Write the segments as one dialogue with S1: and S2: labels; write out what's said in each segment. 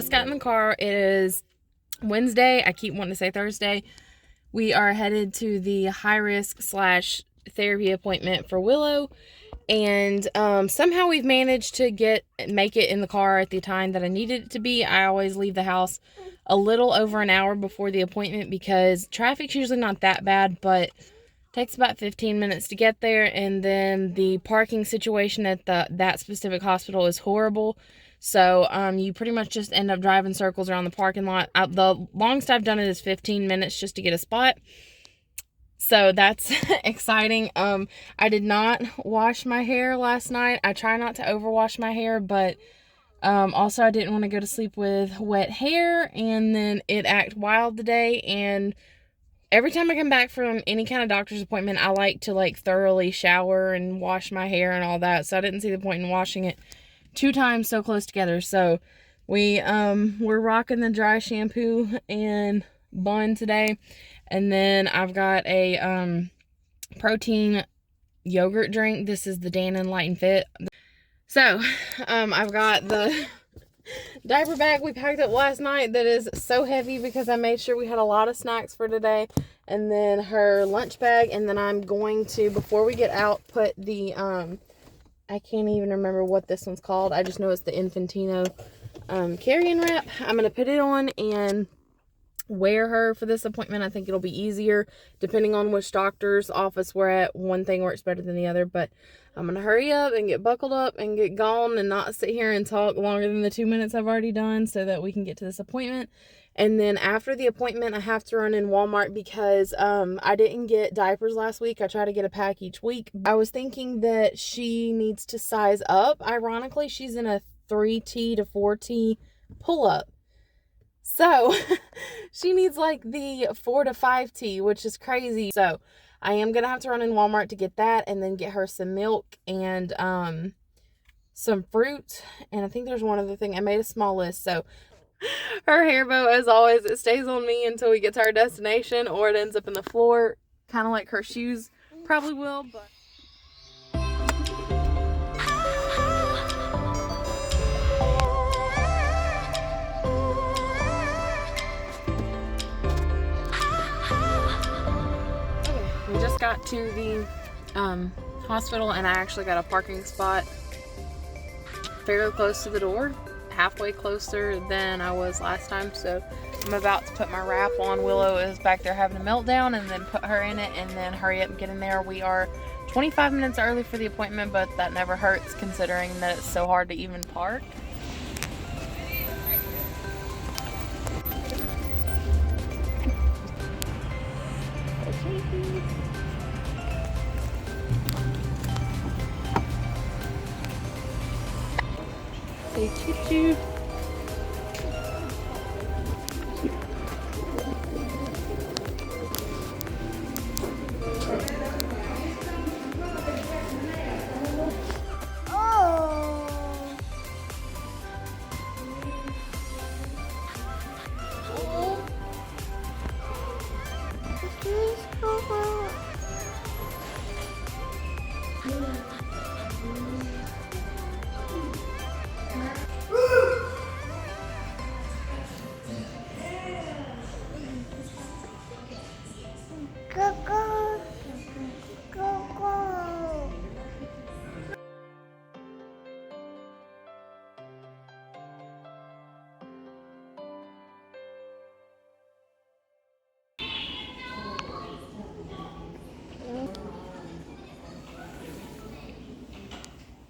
S1: just got in the car. It is Wednesday. I keep wanting to say Thursday. We are headed to the high-risk / therapy appointment for Willow. And somehow we've managed to make it in the car at the time that I needed it to be. I always leave the house a little over an hour before the appointment because traffic's usually not that bad, but takes about 15 minutes to get there, and then the parking situation at that specific hospital is horrible. So you pretty much just end up driving circles around the parking lot. The longest I've done it is 15 minutes just to get a spot. So that's exciting. I did not wash my hair last night. I try not to overwash my hair, but also I didn't want to go to sleep with wet hair and then it act wild today. And every time I come back from any kind of doctor's appointment, I like to thoroughly shower and wash my hair and all that. So I didn't see the point in washing it 2 times so close together. So we're rocking the dry shampoo and bun today. And then I've got a protein yogurt drink. This is the Dannon Light and Fit. So I've got the diaper bag we packed up last night that is so heavy because I made sure we had a lot of snacks for today. And then her lunch bag. And then I'm going to, before we get out, put the, I can't even remember what this one's called. I just know it's the Infantino carrying wrap. I'm going to put it on and wear her for this appointment. I think it'll be easier depending on which doctor's office we're at. One thing works better than the other, but I'm gonna hurry up and get buckled up and get gone and not sit here and talk longer than the 2 minutes I've already done so that we can get to this appointment. And then after the appointment, I have to run in Walmart because I didn't get diapers last week. I try to get a pack each week. I was thinking that she needs to size up. Ironically, she's in a 3T to 4T pull-up. So she needs the 4 to 5T, which is crazy. So I am going to have to run in Walmart to get that and then get her some milk and some fruit. And I think there's one other thing. I made a small list. So her hair bow, as always, it stays on me until we get to our destination or it ends up in the floor, kind of like her shoes probably will. But we just got to the hospital and I actually got a parking spot fairly close to the door, halfway closer than I was last time. So I'm about to put my wrap on. Willow is back there having a meltdown, and then put her in it and then hurry up and get in there. We are 25 minutes early for the appointment, but that never hurts considering that it's so hard to even park. Say choo-choo.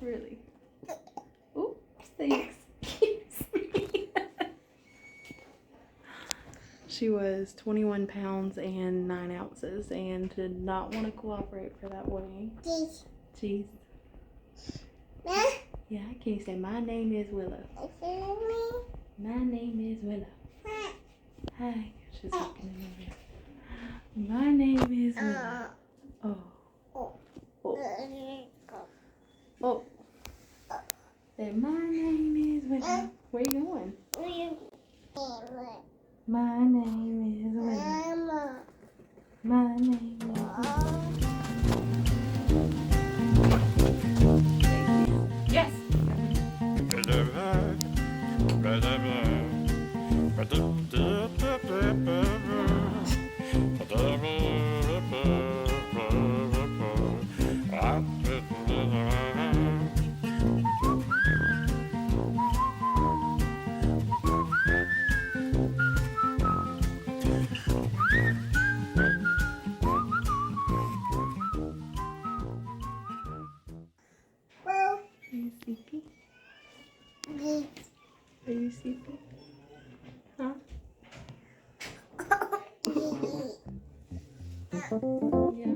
S1: Really? Oh, thanks. She was 21 pounds and 9 ounces and did not want to cooperate for that weighing. Cheese. Cheese. Yeah, can you say, my name is Willow? My name is Willow. Hi. She's looking in the mirror. My name is Willow. Oh. Oh. Oh. Say, my name is Willow. Where you going? My name is Willow. My name is Willow. Yes. you see me? Huh? Yeah.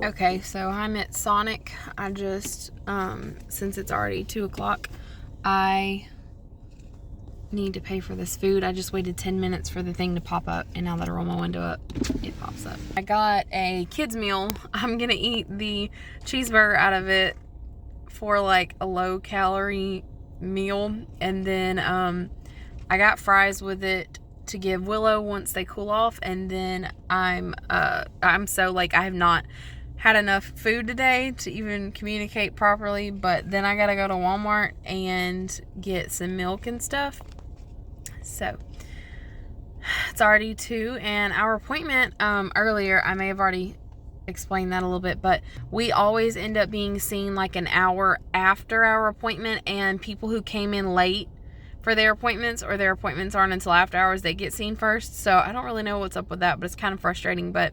S1: Okay, so I'm at Sonic. I just, since it's already 2 o'clock, I need to pay for this food. I just waited 10 minutes for the thing to pop up, and now that I roll my window up, it pops up. I got a kid's meal. I'm gonna eat the cheeseburger out of it for like a low calorie meal, and then I got fries with it to give Willow once they cool off, and then I'm so like I have not had enough food today to even communicate properly, but then I gotta go to Walmart and get some milk and stuff. So it's already 2, and our appointment earlier, I may have already explained that a little bit, but we always end up being seen like an hour after our appointment, and people who came in late for their appointments, or their appointments aren't until after hours, they get seen first. So I don't really know what's up with that, but it's kind of frustrating. But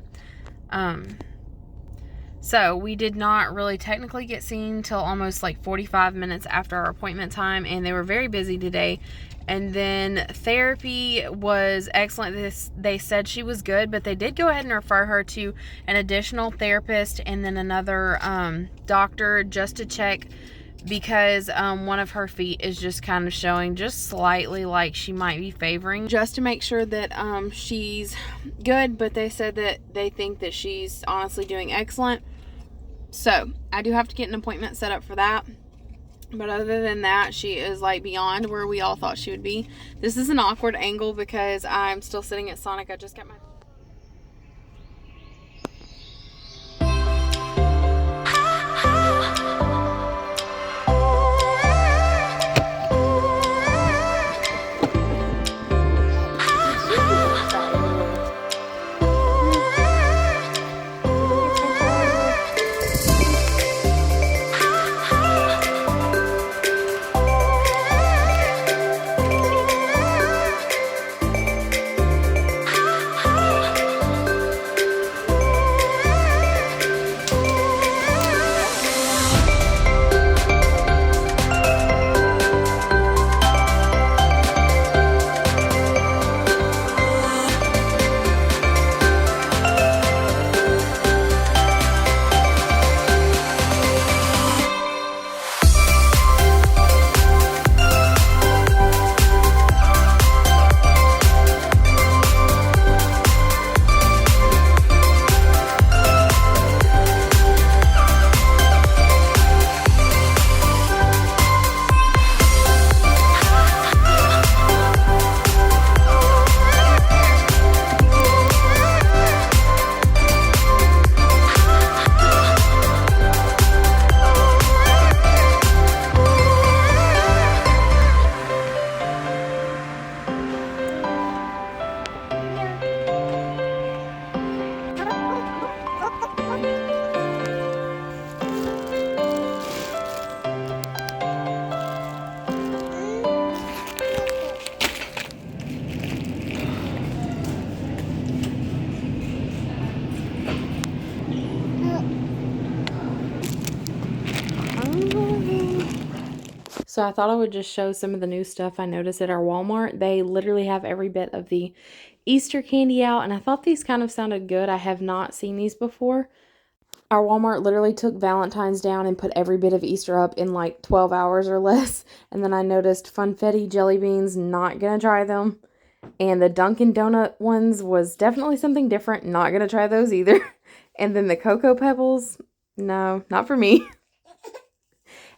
S1: so we did not really technically get seen till almost like 45 minutes after our appointment time, and they were very busy today. And then therapy was excellent. They said she was good, but they did go ahead and refer her to an additional therapist and then another doctor just to check, because one of her feet is just kind of showing just slightly like she might be favoring, just to make sure that she's good. But they said that they think that she's honestly doing excellent. So I do have to get an appointment set up for that. But other than that, she is like beyond where we all thought she would be. This is an awkward angle because I'm still sitting at Sonic. I just got my... So I thought I would just show some of the new stuff I noticed at our Walmart. They literally have every bit of the Easter candy out, and I thought these kind of sounded good. I have not seen these before. Our Walmart literally took Valentine's down and put every bit of Easter up in like 12 hours or less. And then I noticed Funfetti jelly beans, not gonna try them. And the Dunkin' Donut ones was definitely something different, not gonna try those either. And then the Cocoa Pebbles, no, not for me.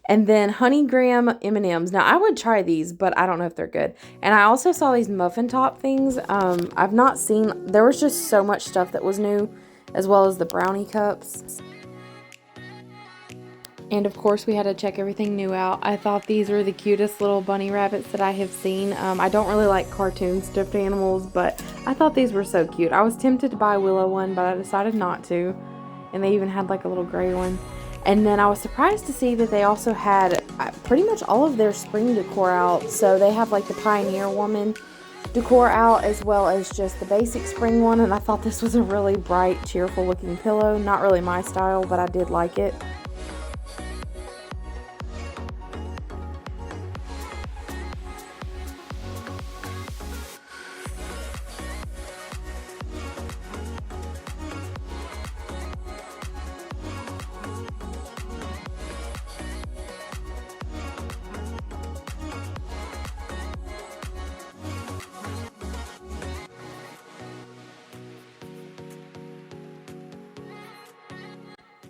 S1: And then Honey Graham M&Ms. Now, I would try these, but I don't know if they're good. And I also saw these muffin top things. I've not seen... There was just so much stuff that was new, as well as the brownie cups. And of course we had to check everything new out. I thought these were the cutest little bunny rabbits that I have seen. I don't really like cartoon stuffed animals, but I thought these were so cute. I was tempted to buy Willow one, but I decided not to. And they even had like a little gray one. And then I was surprised to see that they also had pretty much all of their spring decor out. So they have like the Pioneer Woman decor out, as well as just the basic spring one. And I thought this was a really bright, cheerful looking pillow. Not really my style, but I did like it.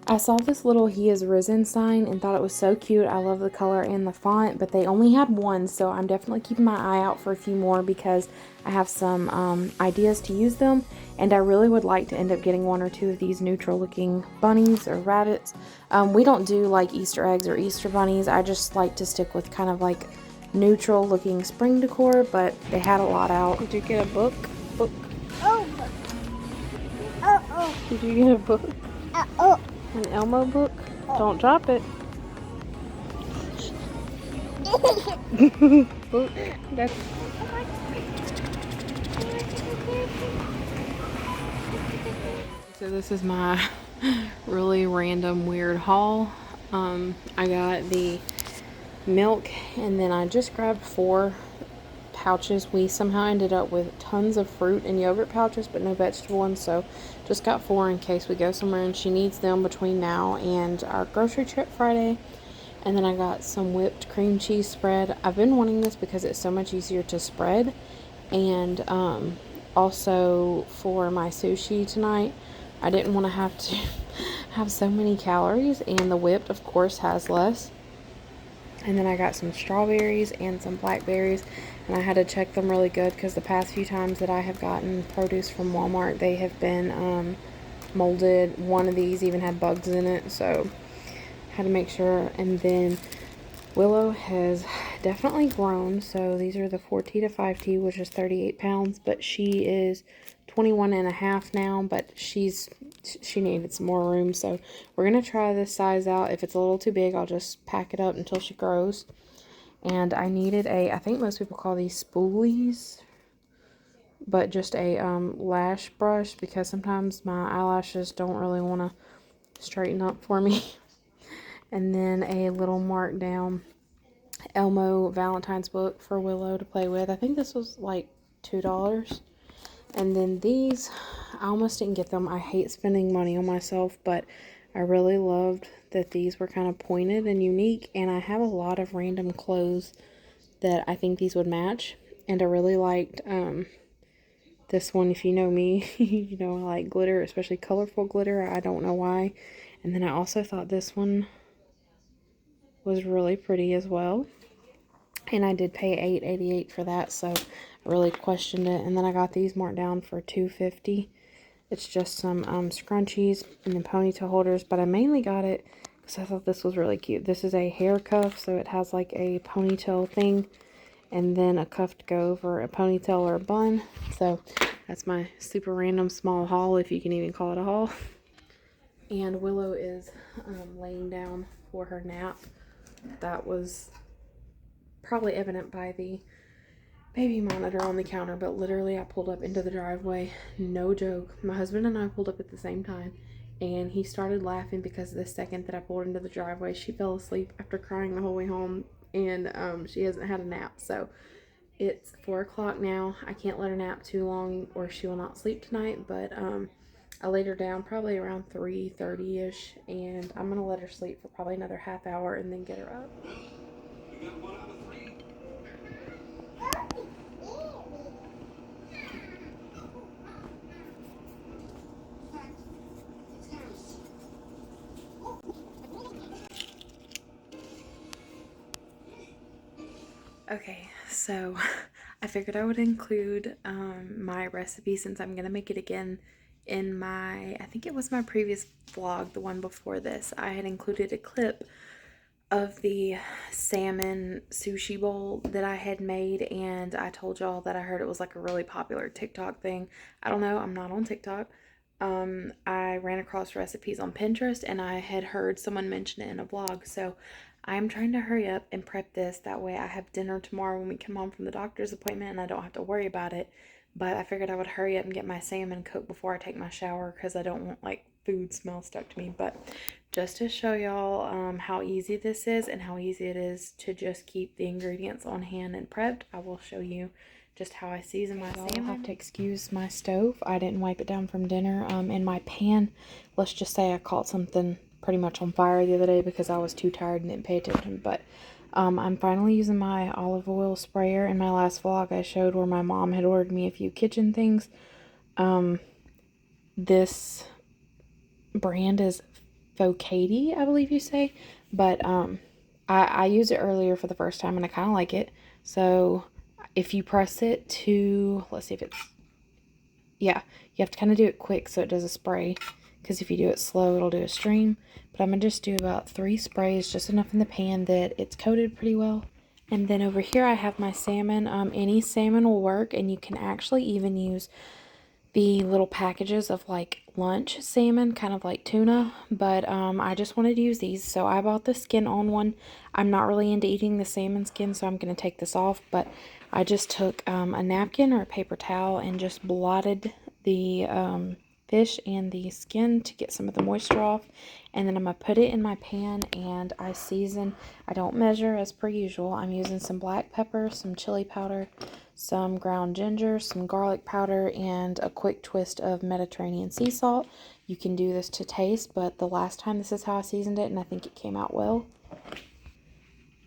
S1: I saw this little He Is Risen sign and thought it was so cute. I love the color and the font, but they only had one, so I'm definitely keeping my eye out for a few more because I have some ideas to use them, and I really would like to end up getting one or two of these neutral looking bunnies or rabbits. We don't do like Easter eggs or Easter bunnies. I just like to stick with kind of like neutral looking spring decor, but they had a lot out. Did you get a book? Book.
S2: Oh. Oh.
S1: Did you get a book?
S2: Oh.
S1: An Elmo book? Don't drop it. Book. That's... So this is my really random weird haul. I got the milk, and then I just grabbed 4 pouches. We somehow ended up with tons of fruit and yogurt pouches, but no vegetable ones, so just got 4 in case we go somewhere and she needs them between now and our grocery trip Friday. And then I got some whipped cream cheese spread. I've been wanting this because it's so much easier to spread, and also for my sushi tonight, I didn't want to have to have so many calories, and the whipped of course has less. And then I got some strawberries and some blackberries, and I had to check them really good because the past few times that I have gotten produce from Walmart, they have been molded. One of these even had bugs in it, so had to make sure. And then Willow has definitely grown, so these are the 4T to 5T, which is 38 pounds, but she is 21 and a half now, but she needed some more room, so we're gonna try this size out. If it's a little too big, I'll just pack it up until she grows. And I needed I think most people call these spoolies, but just a lash brush, because sometimes my eyelashes don't really want to straighten up for me. And then a little markdown Elmo Valentine's book for Willow to play with. I think this was like $2. And then these, I almost didn't get them. I hate spending money on myself, but I really loved that these were kind of pointed and unique, and I have a lot of random clothes that I think these would match. And I really liked this one. If you know me, you know I like glitter, especially colorful glitter. I don't know why. And then I also thought this one was really pretty as well, and I did pay $8.88 for that, so I really questioned it. And then I got these marked down for $2.50. It's just some scrunchies and then ponytail holders, but I mainly got it because I thought this was really cute. This is a hair cuff, so it has like a ponytail thing and then a cuff to go over a ponytail or a bun. So that's my super random small haul, if you can even call it a haul. And Willow is laying down for her nap. That was probably evident by the baby monitor on the counter, but literally I pulled up into the driveway, no joke. My husband and I pulled up at the same time, and he started laughing because the second that I pulled into the driveway, she fell asleep after crying the whole way home, and she hasn't had a nap. So it's 4 o'clock now. I can't let her nap too long or she will not sleep tonight, but I laid her down probably around 3:30ish, and I'm gonna let her sleep for probably another half hour and then get her up. Okay, so I figured I would include my recipe, since I'm gonna make it again
S2: in my, I think it was my previous vlog, the one before this, I had included a clip of the salmon sushi bowl that I had made, and I told y'all that I heard it was like a really popular TikTok thing. I don't know, I'm not on TikTok. I ran across recipes on Pinterest, and I had heard someone mention it in a vlog, so I'm trying to hurry up and prep this. That way I have dinner tomorrow when we come home from the doctor's appointment and I don't have to worry about it. But I figured I would hurry up and get my salmon cooked before I take my shower because I don't want like food smell stuck to me. But just to show y'all how easy this is and how easy it is to just keep the ingredients on hand and prepped, I will show you just how I season my salmon. I'll have to excuse my stove. I didn't wipe it down from dinner. In my pan, let's just say I caught something pretty much on fire the other day because I was too tired and didn't pay attention. But I'm finally using my olive oil sprayer. In my last vlog, I showed where my mom had ordered me a few kitchen things. This brand is Focati, I believe you say. But I used it earlier for the first time and I kind of like it. So if you press it to, let's see if it's, yeah, you have to kind of do it quick so it does a spray, because if you do it slow it'll do a stream. But I'm gonna just do about 3 sprays, just enough in the pan that it's coated pretty well. And then over here I have my salmon. Any salmon will work, and you can actually even use the little packages of like lunch salmon, kind of like tuna, but I just wanted to use these, so I bought the skin on one. I'm not really into eating the salmon skin, so I'm going to take this off, but I just took a napkin or a paper towel and just blotted the fish and the skin to get some of the moisture off, and then I'm going to put it in my pan and I season. I don't measure as per usual. I'm using some black pepper, some chili powder, some ground ginger, some garlic powder, and a quick twist of Mediterranean sea salt. You can do this to taste, but the last time this is how I seasoned it, and I think it came out well.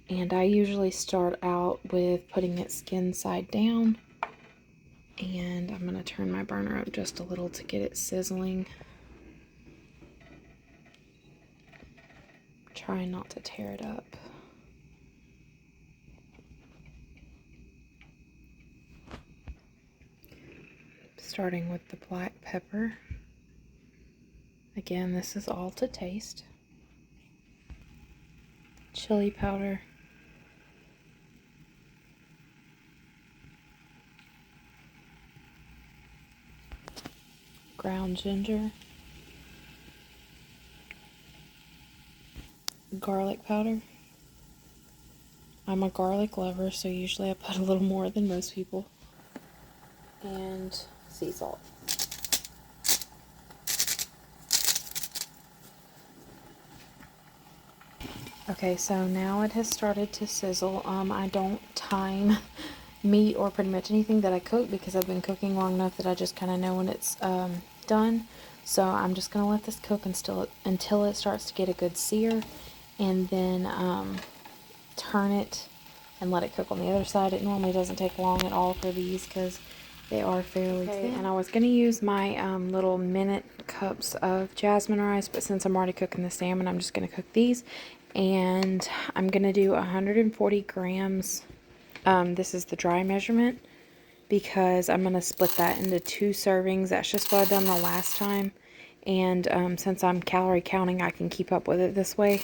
S2: And I usually start out with putting it skin side down, and I'm going to turn my burner up just a little to get it sizzling. Try not to tear it up. Starting with the black pepper. Again, this is all to taste. Chili powder. Ground ginger. Garlic powder. I'm a garlic lover, so usually I put a little more than most people. And sea salt. Okay, so now it has started to sizzle. I don't time meat or pretty much anything that I cook because I've been cooking long enough that I just kind of know when it's done. So I'm just going to let this cook until it starts to get a good sear, and then turn it and let it cook on the other side. It normally doesn't take long at all for these because they are fairly thin. And I was going to use my little minute cups of jasmine rice, but since I'm already cooking the salmon, I'm just going to cook these. And I'm going to do 140 grams. This is the dry measurement because I'm going to split that into 2 servings. That's just what I've done the last time. And since I'm calorie counting, I can keep up with it this way.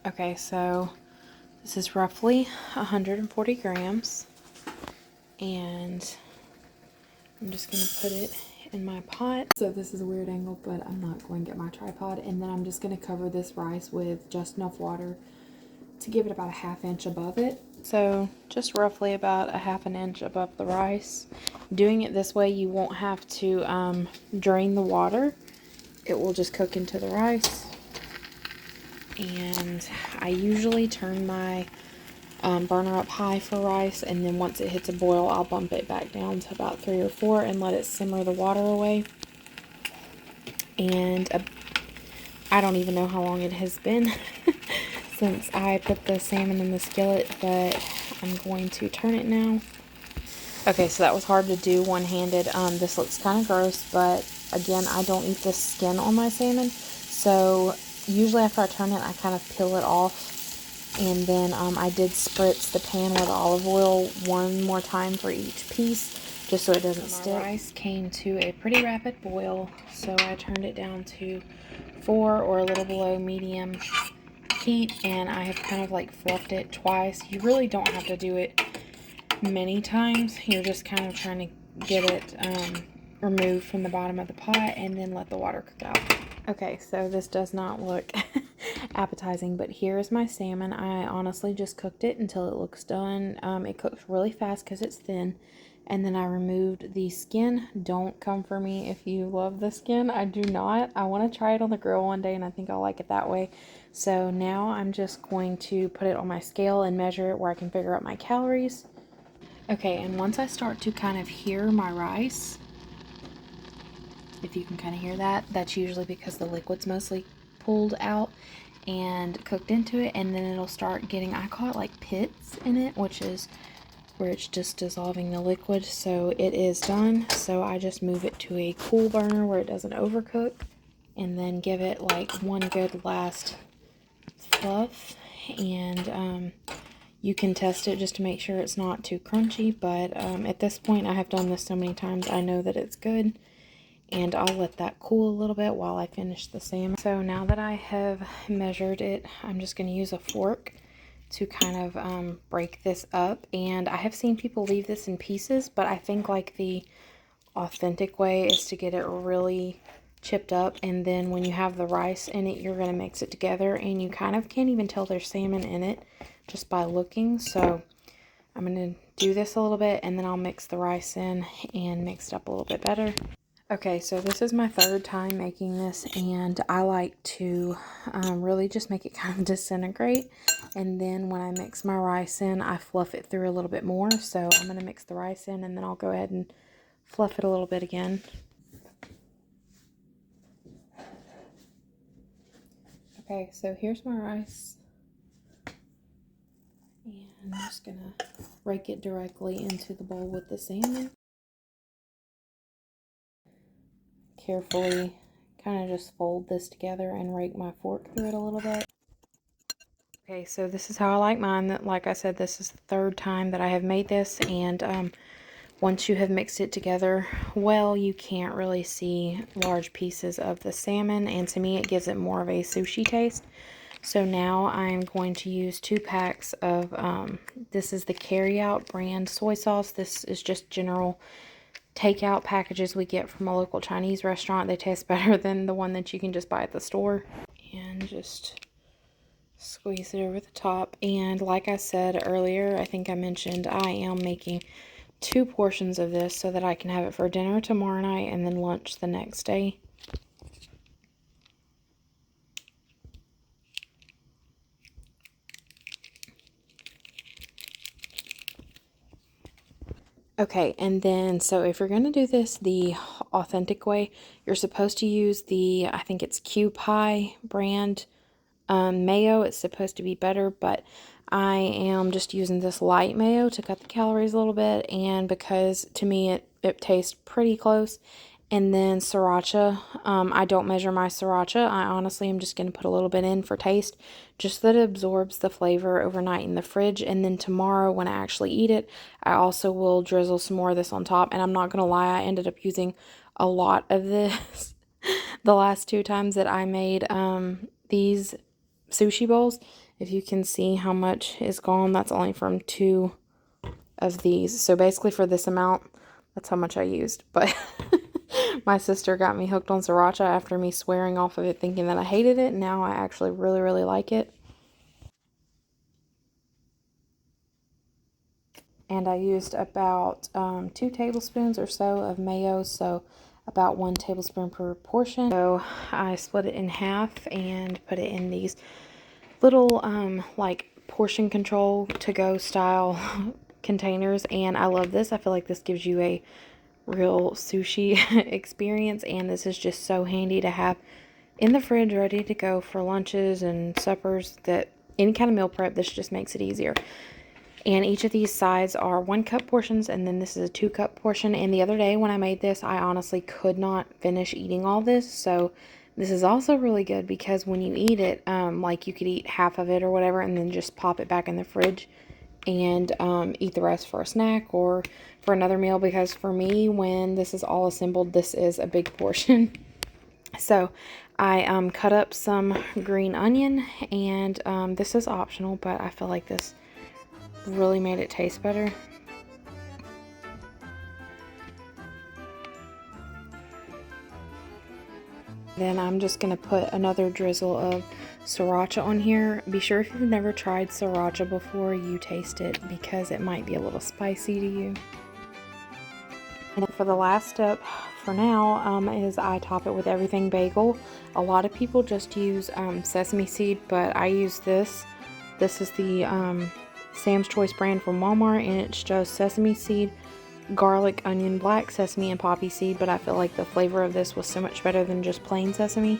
S2: Okay, so this is roughly 140 grams, and I'm just going to put it in my pot. So this is a weird angle, but I'm not going to get my tripod, and then I'm just going to cover this rice with just enough water to give it about a ½ inch above it. So just roughly about a ½ inch above the rice. Doing it this way, you won't have to drain the water. It will just cook into the rice. And I usually turn my burner up high for rice, and then once it hits a boil, I'll bump it back down to about 3 or 4 and let it simmer the water away. And I don't even know how long it has been since I put the salmon in the skillet, but I'm going to turn it now. Okay, so that was hard to do one-handed. This looks kind of gross, but again, I don't eat the skin on my salmon, so usually after I turn it, I kind of peel it off. And then I did spritz the pan with olive oil one more time for each piece, just so it doesn't stick. My rice came to a pretty rapid boil, so I turned it down to 4 or a little below medium heat, and I have kind of like fluffed it twice. You really don't have to do it many times. You're just kind of trying to get it removed from the bottom of the pot and then let the water cook out. Okay, so this does not look appetizing, but here's my salmon. I honestly just cooked it until it looks done. It cooks really fast because it's thin, and then I removed the skin. Don't come for me if you love the skin. I do not. I want to try it on the grill one day, and I think I'll like it that way. So now I'm just going to put it on my scale and measure it where I can figure out my calories. Okay, and once I start to kind of hear my rice, if you can kind of hear that, that's usually because the liquid's mostly pulled out and cooked into it, and then it'll start getting, I call it like pits in it, which is where it's just dissolving the liquid. So it is done. So I just move it to a cool burner where it doesn't overcook, and then give it like one good last fluff. And you can test it just to make sure it's not too crunchy, but at this point, I have done this so many times, I know that it's good. And I'll let that cool a little bit while I finish the salmon. So now that I have measured it, I'm just going to use a fork to kind of break this up. And I have seen people leave this in pieces, but I think like the authentic way is to get it really chipped up, and then when you have the rice in it, you're going to mix it together, and you kind of can't even tell there's salmon in it just by looking. So I'm going to do this a little bit, and then I'll mix the rice in and mix it up a little bit better. Okay, so this is my third time making this, and I like to really just make it kind of disintegrate, and then when I mix my rice in, I fluff it through a little bit more. So I'm going to mix the rice in, and then I'll go ahead and fluff it a little bit again. Okay, so here's my rice, and I'm just going to rake it directly into the bowl with the salmon. Carefully kind of just fold this together and rake my fork through it a little bit. Okay, so this is how I like mine. Like I said, this is the third time that I have made this, and once you have mixed it together well, you can't really see large pieces of the salmon, and to me it gives it more of a sushi taste. So now I'm going to use 2 packs of, this is the Carryout brand soy sauce. This is just general takeout packages we get from a local Chinese restaurant. They taste better than the one that you can just buy at the store. And just squeeze it over the top. And like I said earlier, I think I mentioned I am making 2 portions of this so that I can have it for dinner tomorrow night and then lunch the next day. Okay, and then, so if you're going to do this the authentic way, you're supposed to use the, I think it's Q Pie brand mayo. It's supposed to be better, but I am just using this light mayo to cut the calories a little bit, and because to me it tastes pretty close. And then sriracha, I don't measure my sriracha. I honestly am just going to put a little bit in for taste, just that it absorbs the flavor overnight in the fridge. And then tomorrow when I actually eat it, I also will drizzle some more of this on top. And I'm not going to lie, I ended up using a lot of this the last 2 times that I made these sushi bowls. If you can see how much is gone, that's only from 2 of these. So basically for this amount, that's how much I used. But my sister got me hooked on sriracha after me swearing off of it thinking that I hated it. Now I actually really, really like it. And I used about 2 tablespoons or so of mayo, so about 1 tablespoon per portion. So I split it in half and put it in these little like portion control to go style containers, and I love this. I feel like this gives you a real sushi experience, and this is just so handy to have in the fridge ready to go for lunches and suppers. That any kind of meal prep, this just makes it easier. And each of these sides are 1 cup portions, and then this is a 2 cup portion. And the other day when I made this, I honestly could not finish eating all this, so This is also really good because when you eat it, like you could eat half of it or whatever and then just pop it back in the fridge and eat the rest for a snack or for another meal, because for me, when this is all assembled, this is a big portion. So I cut up some green onion, and this is optional, but I feel like this really made it taste better. Then I'm just going to put another drizzle of sriracha on here. Be sure if you've never tried sriracha before, you taste it because it might be a little spicy to you. And for the last step for now is I top it with everything bagel. A lot of people just use sesame seed, but I use this. This is the Sam's Choice brand from Walmart, and it's just sesame seed, garlic, onion, black sesame, and poppy seed, but I feel like the flavor of this was so much better than just plain sesame.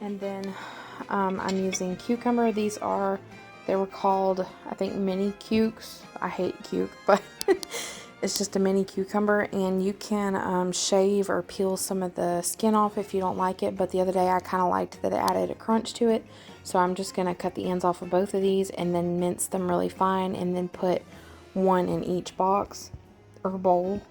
S2: And then I'm using cucumber. These they were called, I think, mini cukes. I hate cuke, but it's just a mini cucumber, and you can shave or peel some of the skin off if you don't like it, but the other day I kind of liked that it added a crunch to it, so I'm just going to cut the ends off of both of these and then mince them really fine and then put one in each box or bowl.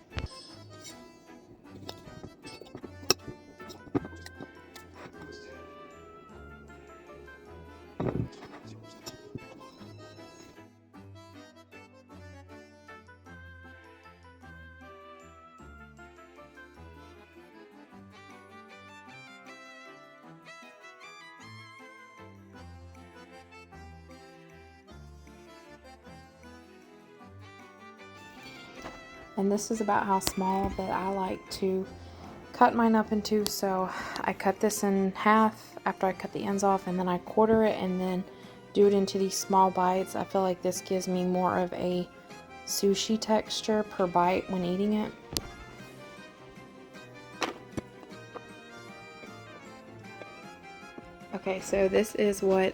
S2: And this is about how small that I like to cut mine up into. So I cut this in half after I cut the ends off, and then I quarter it and then do it into these small bites. I feel like this gives me more of a sushi texture per bite when eating it. Okay, so this is what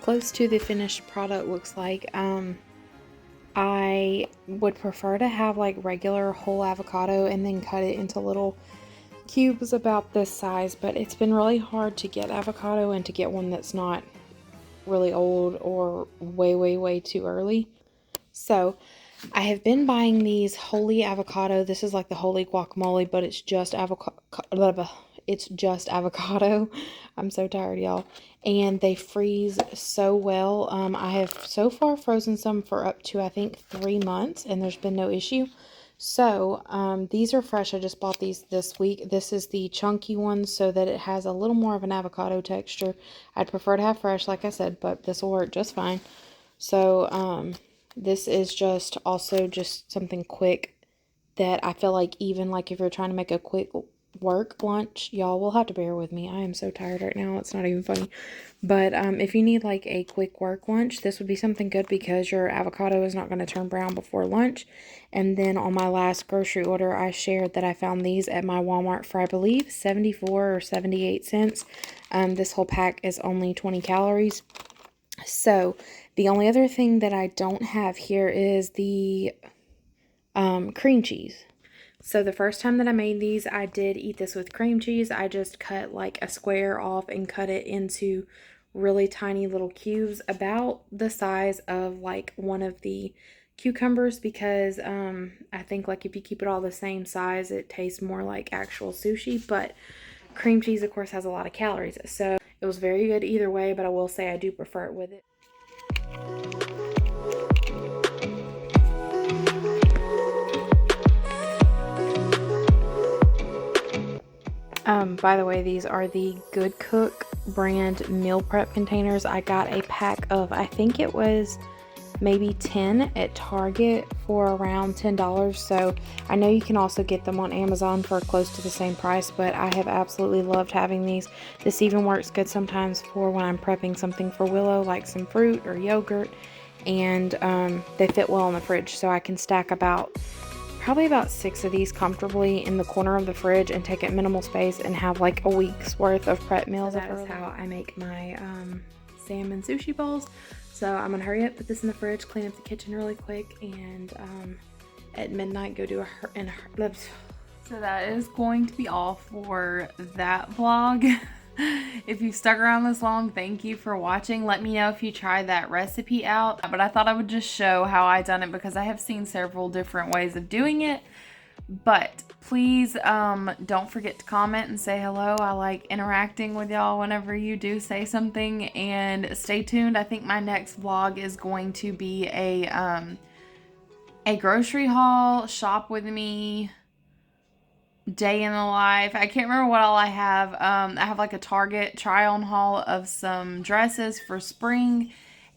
S2: close to the finished product looks like. I would prefer to have like regular whole avocado and then cut it into little cubes about this size, but it's been really hard to get avocado and to get one that's not really old or way too early. So I have been buying these holy avocado. This is like the holy guacamole, but it's just avocado. It's just avocado. I'm so tired, y'all. And they freeze so well. I have so far frozen some for up to, I think, 3 months, and there's been no issue. So these are fresh. I just bought these this week. This is the chunky one so that it has a little more of an avocado texture. I'd prefer to have fresh, like I said, but this will work just fine. So this is just also just something quick that I feel like, even like if you're trying to make a quick work lunch, y'all will have to bear with me. I am so tired right now. It's not even funny. But if you need like a quick work lunch, this would be something good because your avocado is not going to turn brown before lunch. And then on my last grocery order, I shared that I found these at my Walmart for, I believe, 74 or 78 cents. This whole pack is only 20 calories. So the only other thing that I don't have here is the cream cheese. So the first time that I made these, I did eat this with cream cheese. I just cut like a square off and cut it into really tiny little cubes about the size of like one of the cucumbers, because I think like if you keep it all the same size, it tastes more like actual sushi. But cream cheese, of course, has a lot of calories. So it was very good either way, but I will say I do prefer it with it. By the way, these are the Good Cook brand meal prep containers. I got a pack of, I think it was maybe 10 at Target for around $10. So I know you can also get them on Amazon for close to the same price, but I have absolutely loved having these. This even works good sometimes for when I'm prepping something for Willow, like some fruit or yogurt, and they fit well in the fridge, so I can stack probably about 6 of these comfortably in the corner of the fridge and take up minimal space and have like a week's worth of prep meals. So that is how I make my salmon sushi bowls. So I'm gonna hurry up, put this in the fridge, clean up the kitchen really quick, and at midnight go do a
S1: So that is going to be all for that vlog. If you've stuck around this long, thank you for watching. Let me know if you tried that recipe out. But I thought I would just show how I done it because I have seen several different ways of doing it. But please don't forget to comment and say hello. I like interacting with y'all whenever you do say something. And stay tuned. I think my next vlog is going to be a grocery haul, shop with me, day in the life. I can't remember what all I have. I have like a Target try on haul of some dresses for spring.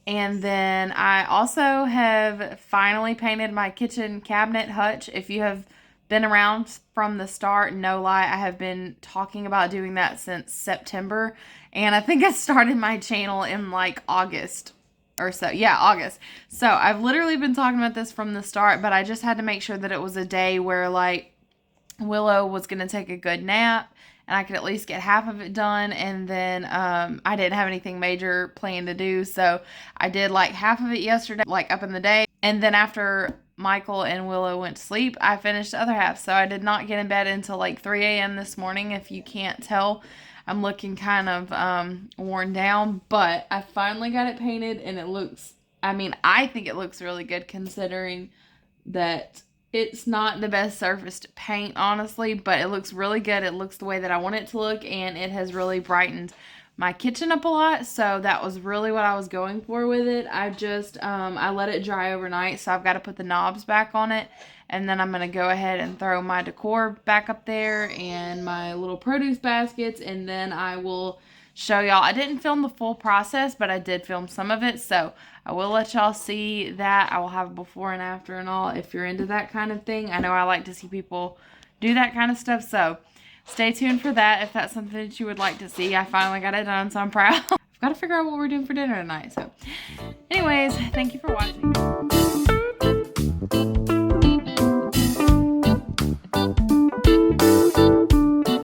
S1: And then I also have finally painted my kitchen cabinet hutch. If you have been around from the start, no lie, I have been talking about doing that since September. And I think I started my channel in like August or so. Yeah, August. So I've literally been talking about this from the start, but I just had to make sure that it was a day where like Willow was going to take a good nap and I could at least get half of it done. And then I didn't have anything major planned to do. So I did like half of it yesterday, like up in the day. And then after Michael and Willow went to sleep, I finished the other half. So I did not get in bed until like 3 a.m. this morning. If you can't tell, I'm looking kind of worn down. But I finally got it painted and it looks, I mean, I think it looks really good considering that it's not the best surface to paint, honestly, but it looks really good. It looks the way that I want it to look, and it has really brightened my kitchen up a lot, so that was really what I was going for with it. I just, I let it dry overnight, so I've got to put the knobs back on it, and then I'm going to go ahead and throw my decor back up there and my little produce baskets, and then I will show y'all. I didn't film the full process, but I did film some of it, so I will let y'all see that. I will have a before and after and all if you're into that kind of thing. I know I like to see people do that kind of stuff, so stay tuned for that if that's something that you would like to see. I finally got it done, so I'm proud. I've got to figure out what we're doing for dinner tonight, so anyways, thank you for watching.